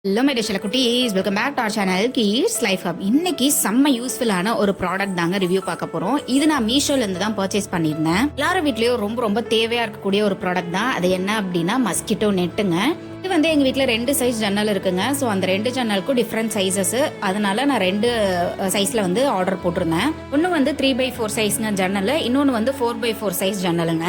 Hello my dear குட்டீஸ், welcome back to our channel kids life hub. இன்னைக்கு செம்ம யூஸ்ஃபுல்லான ஒரு ப்ராடக்ட் தாங்க ரிவ்யூ பார்க்க போறோம். இது நான் மீஷோல இருந்து தான் பர்ச்சேஸ் பண்ணியிருந்தேன். எல்லாரும் வீட்லயும் ரொம்ப ரொம்ப தேவையா இருக்கக்கூடிய ஒரு ப்ராடக்ட் தான். அது என்ன அப்படின்னா மஸ்கிட்டோ நெட்டுங்க. இது வந்து எங்க வீட்டில் 2 சைஸ் ஜன்னல் இருக்குங்க. ஸோ அந்த 2 ஜன்னலுக்கும் டிஃப்ரெண்ட் சைஸஸ், அதனால நான் 2 சைஸ்ல வந்து ஆர்டர் போட்டிருந்தேன். ஒன்று வந்து 3x4 சைஸ்ங்க ஜன்னல், இன்னொன்று வந்து 4x4 சைஸ் ஜன்னலுங்க.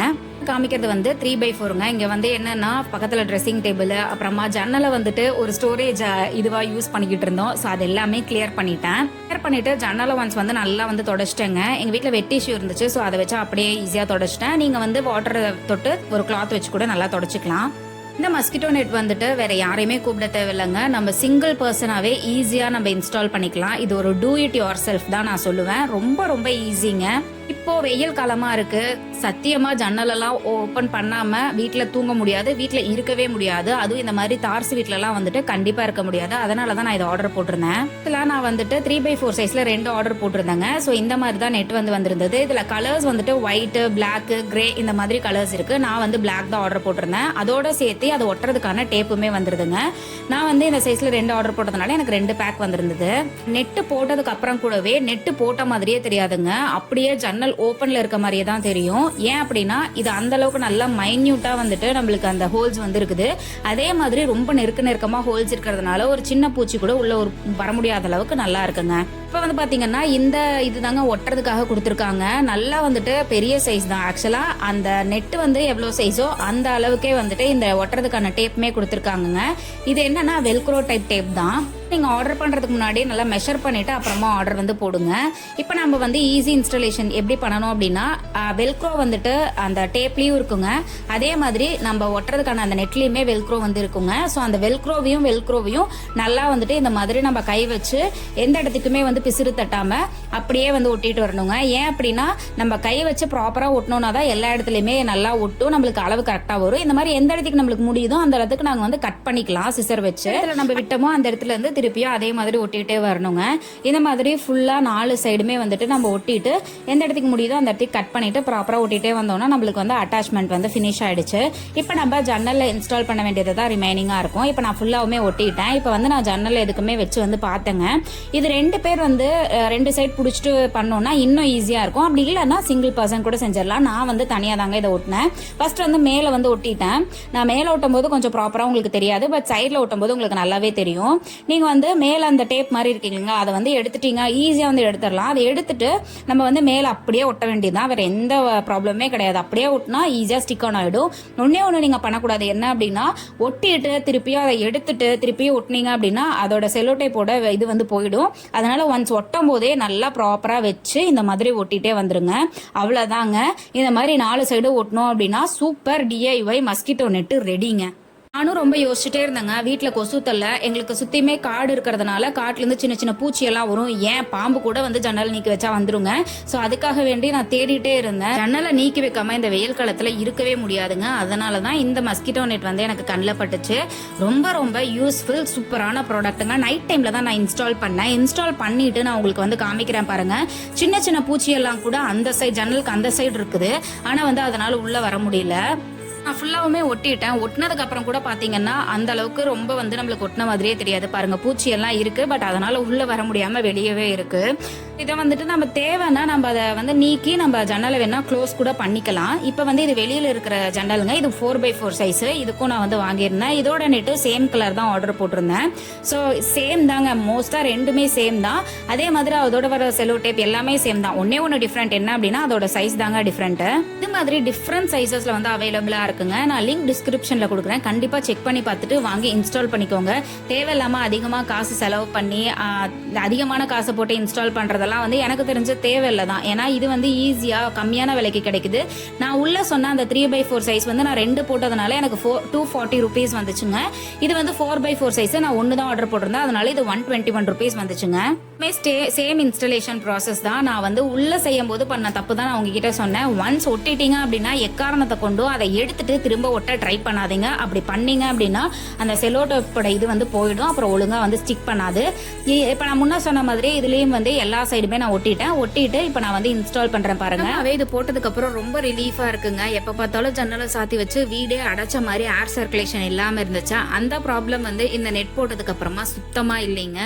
காமிக்கிறது வந்து 3x4ங்க. இங்க வந்து என்னன்னா பக்கத்துல ட்ரெஸ்ஸிங் டேபிள், அப்புறமா ஜன்னலை வந்துட்டு ஒரு ஸ்டோரேஜ் இதுவா யூஸ் பண்ணிக்கிட்டு இருந்தோம். ஸோ அது எல்லாமே கிளியர் பண்ணிட்டு ஜன்னலை ஒன்ஸ் வந்து நல்லா வந்து தொடச்சிட்டேங்க. எங்க வீட்டுல வெட் டிஷ்யூ இருந்துச்சு, ஸோ அதை வச்சு அப்படியே ஈஸியா தொடச்சிட்டேன். நீங்க வந்து வாட்டர் தொட்டு ஒரு கிளாத் வச்சு கூட நல்லா தொடச்சிக்கலாம். இந்த மஸ்கிட்டோ நெட் வந்துட்டு வேற யாரையுமே கூப்பிட தேவையில்லைங்க. நம்ம சிங்கிள் பர்சனாவே ஈஸியா நம்ம இன்ஸ்டால் பண்ணிக்கலாம். இது ஒரு டூ இட் யுவர் செல்ஃப் தான் நான் சொல்லுவேன். ரொம்ப ரொம்ப ஈஸிங்க. இப்போ வெயில் காலமா இருக்கு, சத்தியமா ஜன்னலெல்லாம் ஓப்பன் பண்ணாம வீட்டுல தூங்க முடியாது, வீட்டுல இருக்கவே முடியாது. அதுவும் இந்த மாதிரி தார்ஸ் வீட்டுல எல்லாம் வந்துட்டு கண்டிப்பா இருக்க முடியாது. அதனாலதான் நான் இதை ஆர்டர் போட்டிருந்தேன். இதெல்லாம் நான் வந்துட்டு 3x4 சைஸ்ல 2 ஆர்டர் போட்டிருந்தேங்க. ஸோ இந்த மாதிரி தான் நெட் வந்து வந்திருந்தது. இதுல கலர்ஸ் வந்துட்டு ஒயிட், பிளாக், கிரே இந்த மாதிரி கலர்ஸ் இருக்கு. நான் வந்து பிளாக் தான் ஆர்டர் போட்டிருந்தேன். அதோட சேர்த்து அதை ஒட்டுறதுக்கான டேப்புமே வந்துருதுங்க. நான் வந்து இந்த சைஸ்ல 2 ஆர்டர் போட்டதுனால எனக்கு 2 பேக் வந்திருந்தது. நெட்டு போட்டதுக்கு அப்புறம் கூடவே நெட்டு போட்ட மாதிரியே தெரியாதுங்க. அப்படியே ஜன்னல் ஓப்பன்ல இருக்க மாதிரியே தான் தெரியும். ஏன் அப்படின்னா இது அந்த அளவுக்கு நல்லா மைன்யூட்டா வந்துட்டு நம்மளுக்கு அந்த ஹோல்ஸ் வந்து இருக்குது. அதே மாதிரி ரொம்ப நெருக்கமா ஹோல்ஸ் இருக்கிறதுனால ஒரு சின்ன பூச்சி கூட உள்ள வர முடியாத அளவுக்கு நல்லா இருக்குங்க. இப்போ வந்து பாத்தீங்கன்னா இந்த இதுதாங்க ஒட்டுறதுக்காக கொடுத்துருக்காங்க. நல்லா வந்துட்டு பெரிய சைஸ் தான். ஆக்சுவலா அந்த நெட் வந்து எவ்வளவு சைஸோ அந்த அளவுக்கே வந்துட்டு இந்த ஒட்டுறதுக்கான டேப்புமே கொடுத்துருக்காங்க. இது என்னன்னா வெல்க்ரோ டைப் டேப் தான். நீங்க ஆர்டர் பண்றதுக்கு முன்னாடி நல்லா மெஷர் பண்ணிட்டு அப்புறமா ஆர்டர் வந்து போடுங்க. இப்போ நம்ம வந்து ஈஸி இன்ஸ்டாலேஷன் எப்படி பண்ணணும் அப்படின்னா, வெல்க்ரோ வந்துட்டு அந்த டேப்லயும் இருக்குங்க. அதே மாதிரி நம்ம ஒட்டுறதுக்கான அந்த நெட்லயுமே வெல்க்ரோ வந்து இருக்குங்க. ஸோ அந்த வெல்க்ரோவையும் நல்லா வந்துட்டு இந்த மாதிரி நம்ம கை வச்சு எந்த இடத்துக்குமே வந்து பிசிறு தட்டாம அப்படியே வந்து ஒட்டிட்டு வரணுங்க. ஏன் அப்படின்னா நம்ம கை வச்சு ப்ராப்பரா ஒட்டணும்னா தான் எல்லா இடத்துலயுமே நல்லா ஒட்டும், நம்மளுக்கு அளவு கரெக்டா வரும். இந்த மாதிரி எந்த இடத்துக்கு நம்மளுக்கு முடியுதோ அந்த இடத்துக்கு நாங்க வந்து கட் பண்ணிக்கலாம் சிசர் வச்சு. இதுல நம்ம விட்டோமோ அந்த இடத்துல இருந்து திருப்பியும் அதே மாதிரி ஒட்டிட்டே வரணுங்க. இந்த மாதிரி ஃபுல்லா 4 சைடுமே வந்துட்டு நம்ம ஒட்டிட்டு எந்த இடத்துக்கு முடியுதோ அந்த இடத்துக்கு கட் பண்ணிட்டு ப்ராப்பரா ஒட்டிட்டே வந்தோம்னா நம்மளுக்கு வந்து அட்டாச்மெண்ட் வந்து ஃபினிஷ் ஆயிடுச்சு. இப்போ நம்ம ஜன்னல்ல இன்ஸ்டால் பண்ண வேண்டியது தான் ரிமைனிங்கா இருக்கும். இப்போ நான் ஃபுல்லாவுமே ஒட்டிட்டேன். இப்போ வந்து நான் ஜன்னல் எதுக்குமே வச்சு வந்து பார்த்தேங்க. இது 2 பேர் வந்து 2 சைட் பிடிச்சிட்டு பண்ணோம்னா இன்னும் ஈஸியா இருக்கும். அப்படி இல்லைன்னா சிங்கிள் பர்சன் கூட செஞ்சிடலாம். நான் வந்து தனியா தாங்க இதை ஒட்டினேன். ஃபர்ஸ்ட் வந்து மேல வந்து ஒட்டிட்டேன். நான் மேல ஒட்டும் போது கொஞ்சம் ப்ராப்பரா உங்களுக்கு தெரியாது, பட் சைட்ல ஒட்டும் போது உங்களுக்கு நல்லாவே தெரியும். நீங்க வந்து மேல அந்த டேப் மாதிரி இருக்கீங்க, அதை வந்து எடுத்துட்டீங்க, ஈஸியா வந்து எடுத்துடலாம். அதை எடுத்துட்டு நம்ம வந்து மேல அப்படியே ஒட்ட வேண்டியதுதான். வேற எந்த ப்ராப்ளமே கிடையாது. அப்படியே ஒட்டினா ஈஸியா ஸ்டிக் ஆன் ஆயிடும். ஒண்ணு நீங்க பண்ணக்கூடாது என்ன அப்படின்னா, ஒட்டிட்டு திருப்பியும் அதை எடுத்துட்டு திருப்பியும் ஒட்டினீங்க அப்படின்னா அதோட செல்லோ டேப்போட இது வந்து போயிடும். அதனால ஒன்ஸ் ஒட்டும் போதே நல்லா ப்ராப்பரா வச்சு இந்த மாதிரி ஒட்டிட்டே வந்துருங்க. அவ்வளவுதாங்க. இந்த மாதிரி 4 சைடு ஒட்டணும் அப்படின்னா சூப்பர் DIY மஸ்கிட்டோ நெட்டு ரெடிங்க. நானும் ரொம்ப யோசிச்சுட்டே இருந்தேங்க. வீட்டில் கொசு தொல்லை, எங்களுக்கு சுத்தியுமே காடு இருக்கிறதுனால காட்டுலேருந்து சின்ன சின்ன பூச்சியெல்லாம் வரும். ஏன் பாம்பு கூட வந்து ஜன்னல் நீக்கி வச்சா வந்துருங்க. ஸோ அதுக்காக வேண்டி நான் தேடிட்டே இருந்தேன். ஜன்னலை நீக்கி வைக்காம இந்த வெயில் காலத்தில் இருக்கவே முடியாதுங்க. அதனால தான் இந்த மஸ்கிட்டோ நெட் வந்து எனக்கு கண்ணில் பட்டுச்சு. ரொம்ப ரொம்ப யூஸ்ஃபுல் சூப்பரான ப்ராடக்ட்டுங்க. நைட் டைமில் தான் நான் இன்ஸ்டால் பண்ணேன். இன்ஸ்டால் பண்ணிட்டு நான் உங்களுக்கு வந்து காமிக்கிறேன் பாருங்க. சின்ன சின்ன பூச்சியெல்லாம் கூட அந்த சைடு ஜன்னலுக்கு அந்த சைடு இருக்குது. ஆனால் வந்து அதனால உள்ள வர முடியல. நான் ஃபுல்லாவுமே ஒட்டிட்டேன். ஒட்டினதுக்கு அப்புறம் கூட பாத்தீங்கன்னா அந்த அளவுக்கு ரொம்ப வந்து நம்மளுக்கு ஒட்டின மாதிரியே தெரியாது. பாருங்க பூச்சி எல்லாம் இருக்கு, பட் அதனால உள்ள வர முடியாம வெளியவே இருக்கு. இதை வந்துட்டு நம்ம தேவைன்னா நம்ம அதை வந்து நீக்கி நம்ம ஜன்னலை வேணா க்ளோஸ் கூட பண்ணிக்கலாம். இப்போ வந்து இது வெளியில இருக்கிற ஜன்னலுங்க. இது 4x4 சைஸ். இதுக்கும் நான் வந்து வாங்கியிருந்தேன். இதோட நெட்டு சேம் கலர் தான் ஆர்டர் போட்டிருந்தேன். ஸோ சேம் தாங்க, மோஸ்டா 2மே சேம் தான். அதே மாதிரி அதோட வர செலோ டேப் எல்லாமே சேம் தான். ஒண்ணு டிஃப்ரெண்ட் என்ன அப்படின்னா அதோட சைஸ் தாங்க டிஃப்ரெண்ட். இது மாதிரி டிஃப்ரெண்ட் சைசஸ்ல வந்து அவைலபிளா இருக்குங்க. நான் லிங்க் டிஸ்கிரிப்ஷன்ல கொடுக்குறேன். கண்டிப்பா செக் பண்ணி பார்த்துட்டு வாங்கி இன்ஸ்டால் பண்ணிக்கோங்க. தேவையில்லாம அதிகமா காசு செலவு பண்ணி அதிகமான காசை போட்டு இன்ஸ்டால் பண்றதெல்லாம் வந்து எனக்கு தெரிஞ்ச தேவையில்லை தான். ஏன்னா இது வந்து ஈஸியா கம்மியான விலைக்கு கிடைக்குது. நான் உள்ள சொன்ன அந்த 3x4 சைஸ் வந்து நான் 2 போட்டதுனால எனக்கு 240 rupees வந்துச்சுங்க. இது வந்து 4x4 சைஸ் நான் 1 தான் ஆர்டர் போட்டிருந்தேன். அதனால இது 121 rupees வந்துச்சுங்க. சேம் இன்ஸ்டாலேஷன் ப்ராசஸ் தான். நான் வந்து உள்ள செய்யும் போது பண்ண தப்பு தான் நான் உங்ககிட்ட சொன்னேன். ஒன்ஸ் ஒட்டிட்டீங்க அப்படின்னா எக்காரணத்தை கொண்டும் அதை எடுத்துட்டு திரும்ப ஒட்ட ட்ரை பண்ணாதீங்க. அப்படி பண்ணீங்க அப்படின்னா அந்த செல்லோடோப்போட இது வந்து போயிடும். அப்புறம் ஒழுங்கா வந்து ஸ்டிக் பண்ணாது. இப்போ நான் முன்ன சொன்ன மாதிரி இதுலயும் வந்து எல்லா சைடுமே நான் ஒட்டிட்டு இப்போ நான் வந்து இன்ஸ்டால் பண்றேன் பாருங்க. இது போட்டதுக்கு அப்புறம் ரொம்ப ரிலீஃபா இருக்குங்க. எப்ப பார்த்தாலும் ஜன்னலை சாத்தி வச்சு வீடே அடைச்ச மாதிரி ஏர் சர்க்குலேஷன் இல்லாம இருந்துச்சா, அந்த ப்ராப்ளம் வந்து இந்த நெட் போட்டதுக்கு அப்புறமா சுத்தமா இல்லைங்க.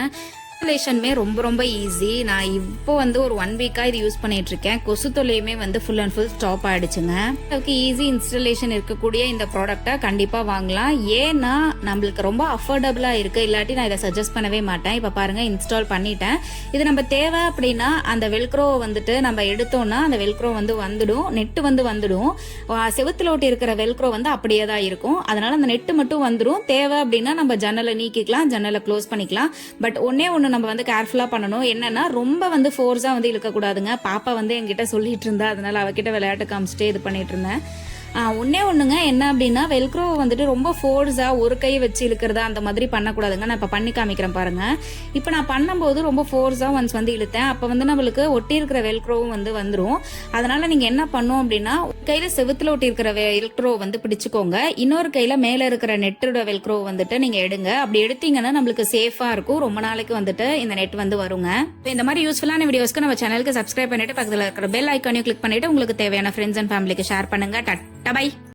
இன்ஸ்டலேஷனுமே ரொம்ப ரொம்ப ஈஸி. நான் இப்போ வந்து ஒரு 1 வீக்கா இது யூஸ் பண்ணிட்டு இருக்கேன். கொசு தொல்லையுமே வந்து ஃபுல் அண்ட் ஃபுல் ஸ்டாப் ஆயிடுச்சுங்க. அதுக்கு ஈஸி இன்ஸ்டலேஷன் இருக்கக்கூடிய இந்த ப்ராடக்ட்டை கண்டிப்பா வாங்கலாம். ஏன்னா நம்மளுக்கு ரொம்ப அஃபோர்டபுளா இருக்கு. இல்லாட்டி நான் இதை சஜஸ்ட் பண்ணவே மாட்டேன். இப்ப பாருங்க இன்ஸ்டால் பண்ணிட்டேன். இது நம்ம தேவை அப்படின்னா அந்த வெல்க்ரோ வந்துட்டு நம்ம எடுத்தோம்னா அந்த வெல்க்ரோ வந்து வந்துடும், நெட்டு வந்து வந்துடும். செவுத்துல ஒட்டி இருக்கிற வெல்க்ரோ வந்து அப்படியே தான் இருக்கும். அதனால அந்த நெட்டு மட்டும் வந்துடும். தேவை அப்படின்னா நம்ம ஜன்னலை நீக்கிக்கலாம், ஜன்னலை க்ளோஸ் பண்ணிக்கலாம். பட் ஒண்ணு நம்ம வந்து கேர்ஃபுல்லா பண்ணணும். என்னன்னா ரொம்ப வந்து ஃபோர்ஸா வந்து இழுக்க கூடாதுங்க. பாப்பா வந்து என்கிட்ட சொல்லிட்டு இருந்தா, அதனால அவகிட்ட விளையாட்டு காமிச்சிட்டே இது பண்ணிட்டு இருந்தேன். ஒண்ணுங்க என்ன அப்படின்னா வெல்க்ரோ வந்துட்டு ரொம்ப ஃபோர்ஸா ஒரு கை வச்சு இழுக்கிறதா அந்த மாதிரி பண்ணக்கூடாதுங்க. நான் இப்ப பண்ணி காமிக்கிறேன் பாருங்க. இப்ப நான் பண்ணும்போது ரொம்ப ஃபோர்ஸா ஒன்ஸ் வந்து இழுத்தேன். அப்ப வந்து நம்மளுக்கு ஒட்டி இருக்கிற வெல்க்ரோவும் வந்து வந்துடும். அதனால நீங்க என்ன பண்ணும் அப்படின்னா கையில செவுத்துல ஒட்டி இருக்கிற வெல்க்ரோ வந்து பிடிச்சுக்கோங்க. இன்னொரு கையில மேல இருக்கிற நெட்டோட வெல்க்ரோ வந்துட்டு நீங்க எடுங்க. அப்படி எடுத்தீங்கன்னா நம்மளுக்கு சேஃபா இருக்கும். ரொம்ப நாளைக்கு வந்துட்டு இந்த நெட் வந்து வருங்க. இந்த மாதிரி யூஸ்ஃபுல்லான வீடியோஸ்க்கு நம்ம சேனலுக்கு சப்ஸ்கிரைப் பண்ணிட்டு பக்கத்துல இருக்கிற பெல் ஐக்கானையும் கிளிக் பண்ணிட்டு உங்களுக்கு தேவையான ஃப்ரெண்ட்ஸ் அண்ட் ஃபேமிலிக்கு ஷேர் பண்ணுங்க. Bye.